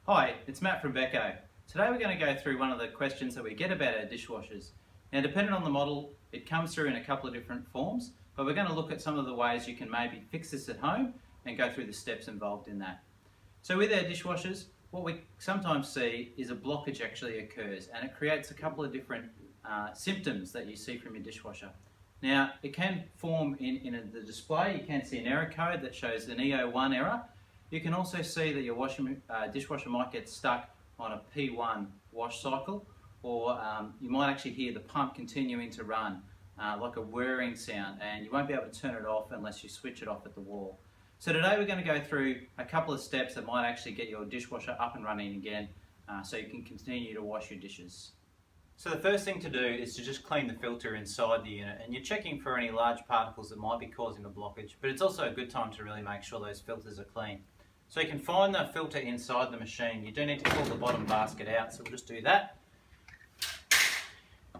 Hi, it's Matt from Beko. Today we're going to go through one of the questions that we get about our dishwashers. Now, depending on the model, it comes through in a couple of different forms, but we're going to look at some of the ways you can maybe fix this at home and go through the steps involved in that. So with our dishwashers, what we sometimes see is a blockage actually occurs, and it creates a couple of different symptoms that you see from your dishwasher. Now, it can form in the display. You can see an error code that shows an EO1 error. You can also see that your dishwasher might get stuck on a P1 wash cycle, or you might actually hear the pump continuing to run like a whirring sound, and you won't be able to turn it off unless you switch it off at the wall. So today we're going to go through a couple of steps that might actually get your dishwasher up and running again so you can continue to wash your dishes. So the first thing to do is to just clean the filter inside the unit, and you're checking for any large particles that might be causing a blockage, but it's also a good time to really make sure those filters are clean. So you can find the filter inside the machine. You do need to pull the bottom basket out, so we'll just do that.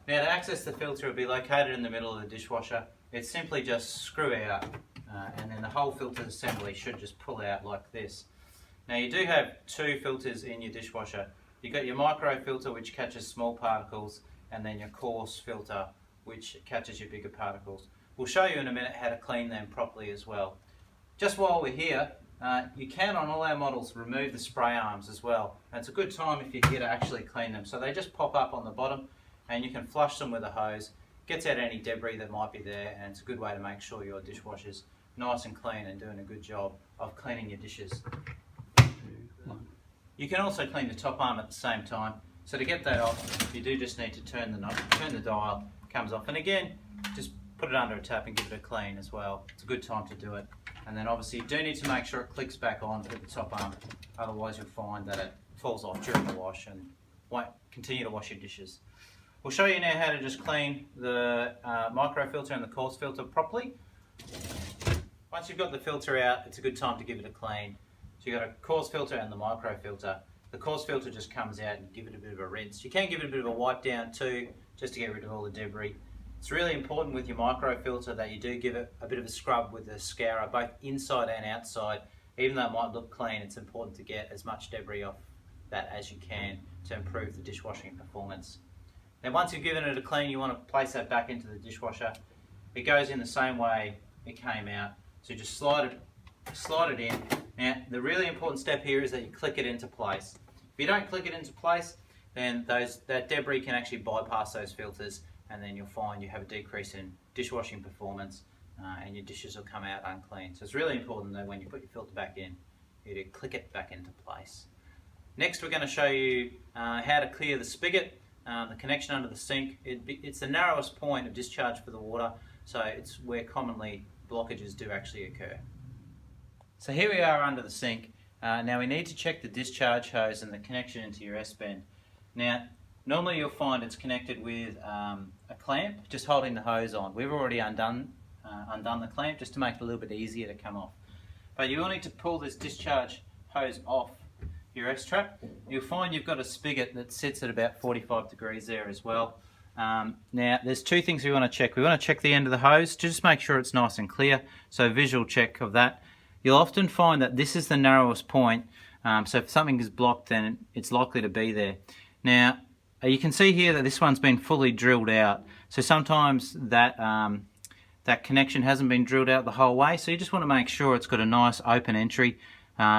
Now, to access the filter, it'll be located in the middle of the dishwasher. It's simply just screw out and then the whole filter assembly should just pull out like this. Now, you do have two filters in your dishwasher. You've got your micro filter, which catches small particles, and then your coarse filter, which catches your bigger particles. We'll show you in a minute how to clean them properly as well. Just while we're here, you can, on all our models, remove the spray arms as well. And it's a good time if you're here to actually clean them. So they just pop up on the bottom and you can flush them with a hose. Gets out any debris that might be there, and it's a good way to make sure your dishwasher's nice and clean and doing a good job of cleaning your dishes. You can also clean the top arm at the same time. So to get that off, you do just need to turn the dial, comes off. And again, just put it under a tap and give it a clean as well. It's a good time to do it. And then obviously you do need to make sure it clicks back on at the top arm, otherwise you'll find that it falls off during the wash and won't continue to wash your dishes. We'll show you now how to just clean the micro filter and the coarse filter properly. Once you've got the filter out, it's a good time to give it a clean. So you've got a coarse filter and the micro filter. The coarse filter just comes out and give it a bit of a rinse. You can give it a bit of a wipe down too, just to get rid of all the debris. It's really important with your micro filter that you do give it a bit of a scrub with the scourer, both inside and outside. Even though it might look clean, it's important to get as much debris off that as you can to improve the dishwashing performance. Now, once you've given it a clean, you want to place that back into the dishwasher. It goes in the same way it came out. So just slide it in. Now, the really important step here is that you click it into place. If you don't click it into place, then that debris can actually bypass those filters, and then you'll find you have a decrease in dishwashing performance and your dishes will come out unclean. So it's really important that when you put your filter back in, you to click it back into place. Next, we're going to show you how to clear the spigot, the connection under the sink. It's the narrowest point of discharge for the water, so it's where commonly blockages do actually occur. So here we are under the sink. Now we need to check the discharge hose and the connection into your S-bend. Now, normally you'll find it's connected with a clamp, just holding the hose on. We've already undone the clamp just to make it a little bit easier to come off. But you will need to pull this discharge hose off your S-trap. You'll find you've got a spigot that sits at about 45 degrees there as well. Now, there's two things we want to check. We want to check the end of the hose to just make sure it's nice and clear. So visual check of that. You'll often find that this is the narrowest point. So if something is blocked, then it's likely to be there. Now, you can see here that this one's been fully drilled out. So sometimes that connection hasn't been drilled out the whole way. So you just want to make sure it's got a nice open entry.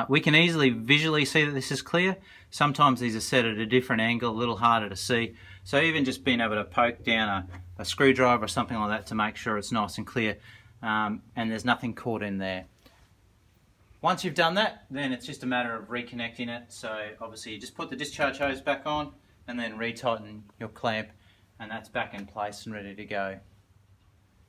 We can easily visually see that this is clear. Sometimes these are set at a different angle, a little harder to see. So even just being able to poke down a screwdriver or something like that to make sure it's nice and clear and there's nothing caught in there. Once you've done that, then it's just a matter of reconnecting it. So obviously you just put the discharge hose back on and then retighten your clamp, and that's back in place and ready to go.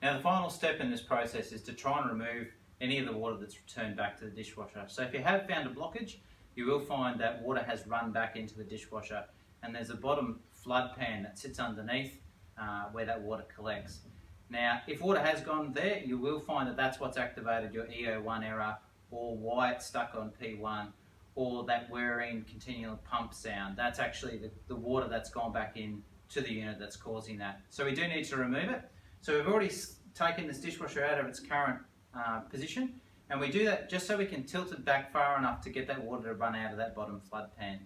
Now, the final step in this process is to try and remove any of the water that's returned back to the dishwasher. So if you have found a blockage, you will find that water has run back into the dishwasher, and there's a bottom flood pan that sits underneath where that water collects. Now, if water has gone there, you will find that that's what's activated your EO1 error, or why it's stuck on P1, or that whirring continual pump sound. That's actually the water that's gone back in to the unit that's causing that. So we do need to remove it. So we've already taken this dishwasher out of its current position. And we do that just so we can tilt it back far enough to get that water to run out of that bottom flood pan.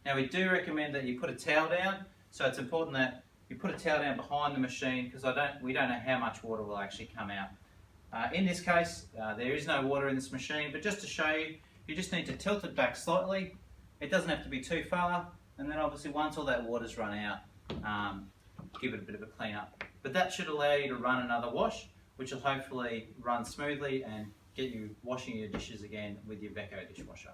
Now we do recommend that you put a towel down, so it's important that you put a towel down behind the machine because we don't know how much water will actually come out. In this case, there is no water in this machine, but just to show you, you just need to tilt it back slightly. It doesn't have to be too far, and then obviously once all that water's run out, give it a bit of a clean up. But that should allow you to run another wash, which will hopefully run smoothly and get you washing your dishes again with your Beko dishwasher.